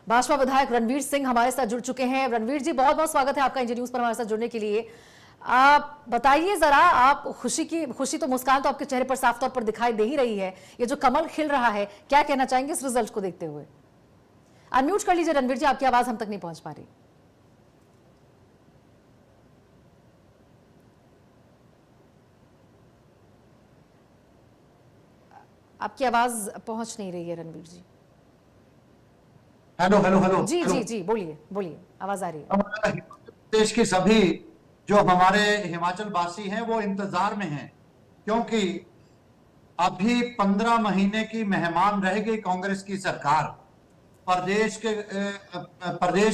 भाजपा विधायक रणवीर सिंह हमारे साथ जुड़ चुके हैं। रणवीर जी, बहुत बहुत स्वागत है आपका इंडिया न्यूज पर हमारे साथ जुड़ने के लिए। आप बताइए जरा, आप खुशी तो मुस्कान तो आपके चेहरे पर साफ तौर पर दिखाई दे ही रही है, ये जो कमल खिल रहा है, क्या कहना चाहेंगे इस रिजल्ट को देखते हुए? अनम्यूट कर लीजिए रणवीर जी, आपकी आवाज हम तक नहीं पहुंच पा रही। आपकी आवाज पहुंच नहीं रही है रणवीर जी। हेलो हेलो हेलो जी जी जी, बोलिए बोलिए, आवाज आ रही है। देश के सभी जो हमारे हिमाचल वासी हैं वो इंतजार में हैं, क्योंकि अभी 15 महीने की मेहमान रह गई कांग्रेस की सरकार। प्रदेश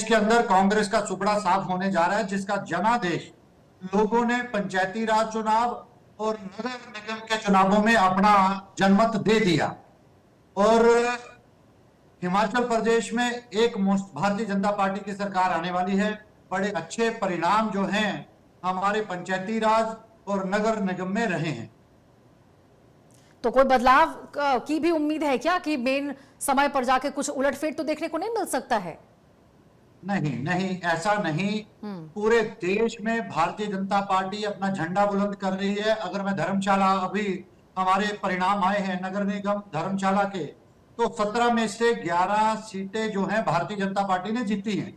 के अंदर कांग्रेस का सुपड़ा साफ होने जा रहा है, जिसका जनादेश लोगों ने पंचायती राज चुनाव और नगर निगम के चुनावों में अपना जनमत दे दिया। और हिमाचल प्रदेश में एक भारतीय जनता पार्टी की सरकार आने वाली है। बड़े अच्छे परिणाम जो हैं हमारे पंचायती राज और नगर निगम में रहे हैं। तो कोई बदलाव की भी उम्मीद है क्या कि मेन समय पर जाके कुछ उलटफेर तो देखने को नहीं मिल सकता है? नहीं नहीं, ऐसा नहीं। पूरे देश में भारतीय जनता पार्टी अपना झंडा बुलंद कर रही है। अगर मैं धर्मशाला, अभी हमारे परिणाम आए हैं नगर निगम धर्मशाला के, तो 17 में से 11 सीटें जो हैं भारतीय जनता पार्टी ने जीती हैं।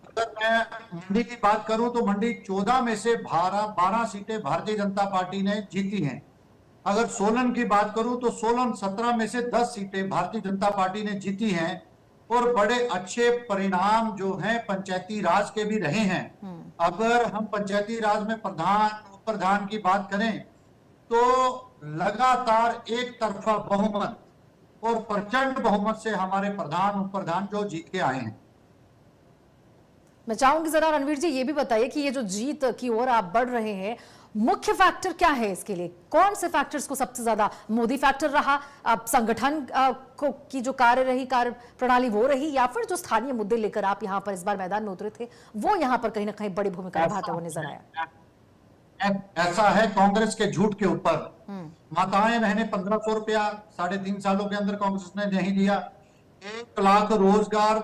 अगर मैं मंडी की बात करूं तो मंडी 14 में से 12 सीटें भारतीय जनता पार्टी ने जीती हैं। अगर सोलन की बात करूं तो सोलन 17 में से 10 सीटें भारतीय जनता पार्टी ने जीती हैं। और बड़े अच्छे परिणाम जो हैं पंचायती राज के भी रहे हैं। अगर हम पंचायती राज में प्रधान उप प्रधान की बात करें तो लगातार एक तरफा बहुमत और प्रचंड बहुमत से हमारे प्रधान उप प्रधान जो जीत के आए हैं। मैं चाहूंगी जरा रणवीर जी ये भी बताइए कि ये जो जीत की ओर आप बढ़ रहे हैं, मुख्य फैक्टर क्या है इसके लिए? कौन से फैक्टर्स को सबसे ज्यादा? मोदी फैक्टर रहा, अब संगठन की जो कार्य प्रणाली वो रही, या फिर जो स्थानीय मुद्दे लेकर आप यहाँ पर इस बार मैदान में उतरे थे वो यहाँ पर कहीं ना कहीं बड़ी भूमिका निभाता हुआ नजर आया? ऐसा है, कांग्रेस के झूठ के ऊपर माताएं बहनें 1500 रुपया 3.5 सालों के अंदर कांग्रेस ने नहीं दिया। 1 लाख रोजगार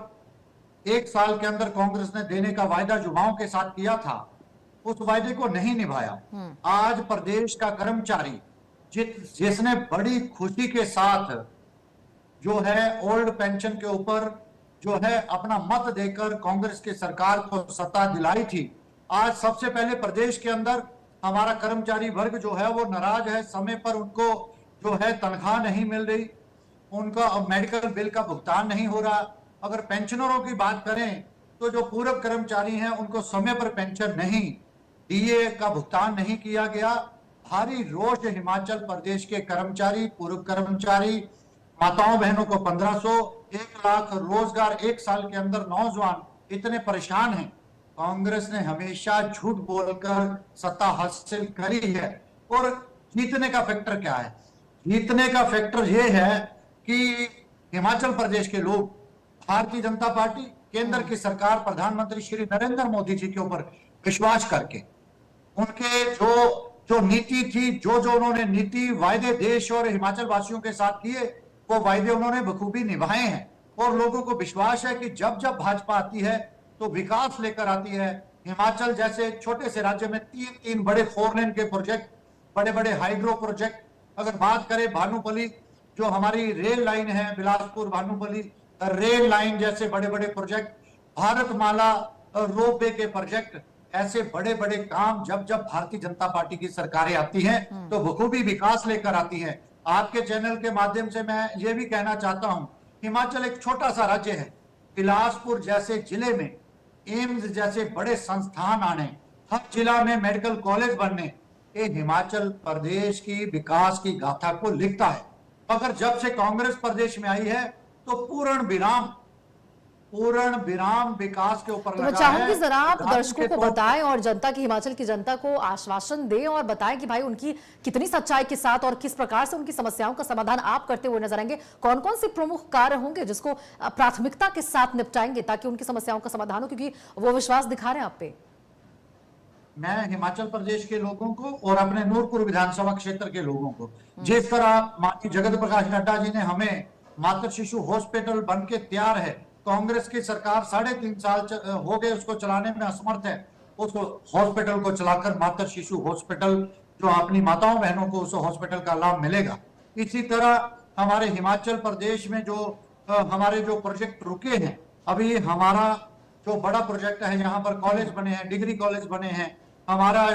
1 साल के अंदर कांग्रेस ने देने का वायदा युवाओं के साथ किया था, उस वायदे को नहीं निभाया। आज प्रदेश का कर्मचारी जिसने बड़ी खुशी के साथ जो है ओल्ड पेंशन के ऊपर जो है अपना मत देकर कांग्रेस की सरकार को सत्ता दिलाई थी, आज सबसे पहले प्रदेश के अंदर हमारा कर्मचारी वर्ग जो है वो नाराज है। समय पर उनको जो है तनख्वाह नहीं मिल रही, उनका मेडिकल बिल का भुगतान नहीं हो रहा। अगर पेंशनरों की बात करें तो जो पूर्व कर्मचारी हैं उनको समय पर पेंशन नहीं, डीए का भुगतान नहीं किया गया। भारी रोष हिमाचल प्रदेश के कर्मचारी, पूर्व कर्मचारी, माताओं बहनों को 1500, 1 लाख रोजगार 1 साल के अंदर नौजवान इतने परेशान हैं। कांग्रेस ने हमेशा झूठ बोलकर सत्ता हासिल करी है। और जीतने का फैक्टर क्या है? जीतने का फैक्टर यह है कि हिमाचल प्रदेश के लोग भारतीय जनता पार्टी, केंद्र की सरकार, प्रधानमंत्री श्री नरेंद्र मोदी जी के ऊपर विश्वास करके उनके जो नीति थी, जो उन्होंने नीति वायदे देश और हिमाचल वासियों के साथ किए, वो वायदे उन्होंने बखूबी निभाए हैं। और लोगों को विश्वास है कि जब भाजपा आती है तो विकास लेकर आती है। हिमाचल जैसे छोटे से राज्य में 3 बड़े 4 लेन के प्रोजेक्ट, बड़े बड़े हाइड्रो प्रोजेक्ट, अगर बात करें भानुपली जो हमारी रेल लाइन है, बिलासपुर भानुपली रेल लाइन जैसे बड़े बड़े प्रोजेक्ट, भारतमाला रोपवे के प्रोजेक्ट, ऐसे बड़े बड़े काम जब भारतीय जनता पार्टी की सरकारें आती हैं तो बखूबी विकास लेकर आती हैं। आपके चैनल के माध्यम से मैं ये भी कहना चाहता हूं, हिमाचल एक छोटा सा राज्य है। बिलासपुर जैसे जिले में एम्स जैसे बड़े संस्थान आने, हर जिला में मेडिकल कॉलेज बनने, ये हिमाचल प्रदेश की विकास की गाथा को लिखता है। मगर जब से कांग्रेस प्रदेश में आई है तो पूर्ण विराम विकास के ऊपर तो मैं चाहूंगी जरा आप दर्शकों को बताएं और जनता की, हिमाचल की जनता को आश्वासन दें और बताएं कि भाई उनकी कितनी सच्चाई के साथ और किस प्रकार से उनकी समस्याओं का समाधान आप करते हुए नजर आएंगे। कौन कौन से प्रमुख कार्य होंगे जिसको प्राथमिकता के साथ निपटाएंगे ताकि उनकी समस्याओं का समाधान हो, क्योंकि वो विश्वास दिखा रहे हैं आप पे। मैं हिमाचल प्रदेश के लोगों को और अपने नूरपुर विधानसभा क्षेत्र के लोगों को, जिस तरह माननीय जगत प्रकाश नड्डा जी ने हमें मातृ शिशु हॉस्पिटल बन के तैयार है, कांग्रेस की सरकार 3.5 साल हो गए उसको चलाने में असमर्थ है। उसको हॉस्पिटल को चलाकर मातृ शिशु हॉस्पिटल जो अपनी माताओं बहनों को उस हॉस्पिटल का लाभ मिलेगा। इसी तरह हमारे हिमाचल प्रदेश में जो हमारे जो प्रोजेक्ट रुके हैं, अभी हमारा जो बड़ा प्रोजेक्ट है, यहाँ पर कॉलेज बने हैं, डिग्री कॉलेज बने हैं, हमारा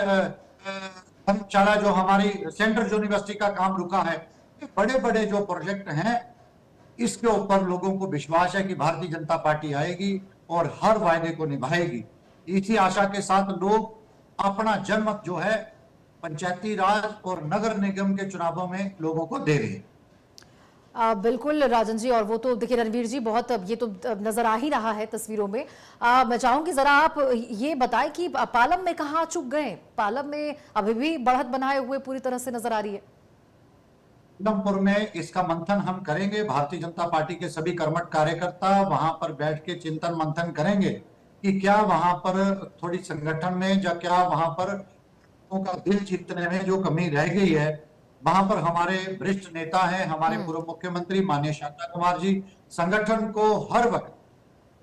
धर्मशाला जो हमारी सेंट्रल यूनिवर्सिटी का काम रुका है, बड़े बड़े जो प्रोजेक्ट हैं, इसके ऊपर लोगों को विश्वास है कि भारतीय जनता पार्टी आएगी और हर वायदे को निभाएगी। इसी आशा के साथ लोग अपना जनमत जो है पंचायती राज और नगर निगम के चुनावों में लोगों को दे रहे हैं। बिल्कुल राजन जी, और वो तो देखिए रणवीर जी, बहुत ये तो नजर आ ही रहा है तस्वीरों में। मैं चाहूंगी जरा आप ये बताएं कि पालम में कहाँ चुक गए? पालम में अभी भी बढ़त बनाए हुए पूरी तरह से नजर आ रही है। उधमपुर में इसका मंथन हम करेंगे। भारतीय जनता पार्टी के सभी कर्मठ कार्यकर्ता वहां पर बैठ के चिंतन मंथन करेंगे कि क्या वहां पर थोड़ी संगठन में या क्या वहां पर लोगों का दिल जीतने में जो कमी रह गई है। वहां पर हमारे वरिष्ठ नेता हैं, हमारे पूर्व मुख्यमंत्री माननीय शांता कुमार जी संगठन को हर वक्त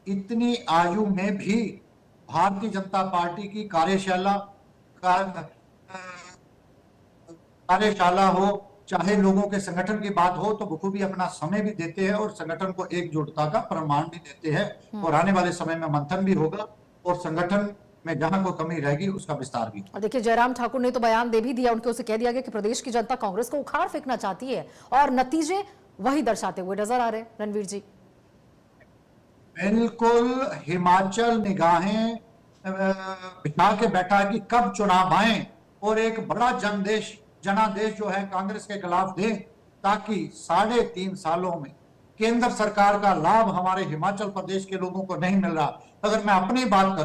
इतनी आयु में भी भारतीय जनता पार्टी की कार्यशाला हो, चाहे लोगों के संगठन की बात हो, तो बखूबी अपना समय भी देते हैं और संगठन को एकजुटता का प्रमाण भी देते हैं। और आने वाले समय में मंथन भी होगा और संगठन में जहां कोई कमी रहेगी उसका विस्तार भी। और देखिए जयराम ठाकुर ने तो बयान दे भी दिया, उनके उसे कह दिया गया कि प्रदेश की जनता कांग्रेस को उखाड़ फेंकना चाहती है और नतीजे वही दर्शाते हुए नजर आ रहे हैं। रणवीर जी, बिल्कुल हिमाचल निगाहें बिठा के बैठा है कि कब चुनाव आए और एक बड़ा जनादेश जो है कांग्रेस के खिलाफ दे, ताकि 3.5 सालों में केंद्र सरकार का लाभ हमारे हिमाचल प्रदेश के लोगों को नहीं मिल रहा। अगर मैं अपनी बात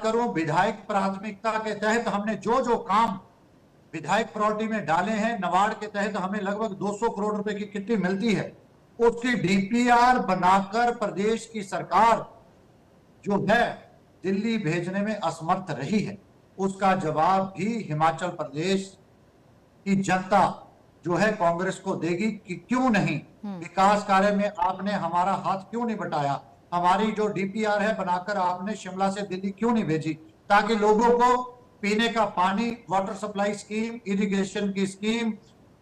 करूं, विधायक प्राथमिकता के तहत हमने जो काम विधायक प्रायोरिटी में डाले हैं, नवाड़ के तहत हमें लगभग 200 करोड़ रुपए की किट्टी मिलती है। उसकी डीपीआर बनाकर प्रदेश की सरकार जो है दिल्ली भेजने में असमर्थ रही है। उसका जवाब भी हिमाचल प्रदेश की जनता जो है कांग्रेस को देगी कि क्यों नहीं विकास कार्य में आपने हमारा हाथ क्यों नहीं बटाया, हमारी जो डीपीआर है बनाकर आपने शिमला से दिल्ली क्यों नहीं भेजी, ताकि लोगों को पीने का पानी, वाटर सप्लाई स्कीम, इरिगेशन की स्कीम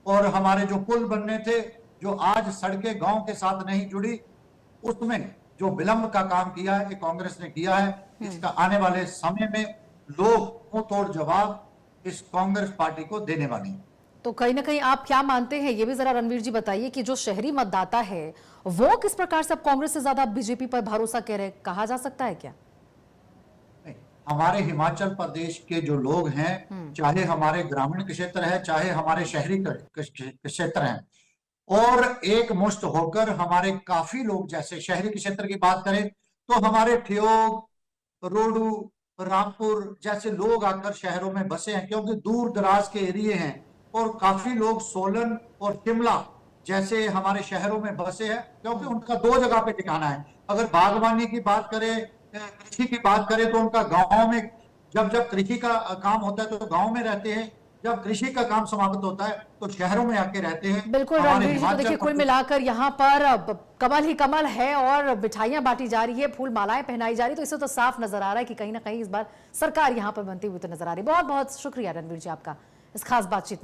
और हमारे जो पुल बनने थे, जो आज सड़कें गांव के साथ नहीं जुड़ी, उसमें जो विलंब का काम किया है ये कांग्रेस ने किया है। इसका आने वाले समय में लोग मुंह तोड़ जवाब इस कांग्रेस पार्टी को देने वाले हैं। तो कहीं ना कहीं आप क्या मानते हैं, ये भी जरा रणवीर जी बताइए कि जो शहरी मतदाता है वो किस प्रकार से अब कांग्रेस से ज्यादा बीजेपी पर भरोसा कर रहे, कहा जा सकता है क्या? हमारे हिमाचल प्रदेश के जो लोग हैं, चाहे हमारे ग्रामीण क्षेत्र है, चाहे हमारे शहरी क्षेत्र हैं, और एक मुश्त होकर हमारे काफी लोग, जैसे शहरी क्षेत्र की बात करें तो हमारे ठियोग, रोडू, रामपुर जैसे लोग आकर शहरों में बसे हैं, क्योंकि दूर दराज के एरिए हैं। और काफी लोग सोलन और शिमला जैसे हमारे शहरों में बसे हैं, क्योंकि उनका 2 जगह पे ठिकाना है। अगर बागवानी की बात करें, कृषि की बात करें, तो उनका गांव में जब कृषि का काम होता है तो गांव में रहते हैं, जब कृषि का काम समाप्त होता है तो शहरों में आके रहते हैं। बिल्कुल रणवीर जी, तो देखिए कुल मिलाकर यहाँ पर कमल ही कमल है और मिठाइयां बांटी जा रही है, फूल मालाएं पहनाई जा रही है, तो इससे तो साफ नजर आ रहा है कि कहीं ना कहीं इस बार सरकार यहाँ पर बनती हुई तो नजर आ रही है। बहुत बहुत शुक्रिया रणवीर जी आपका इस खास बातचीत में।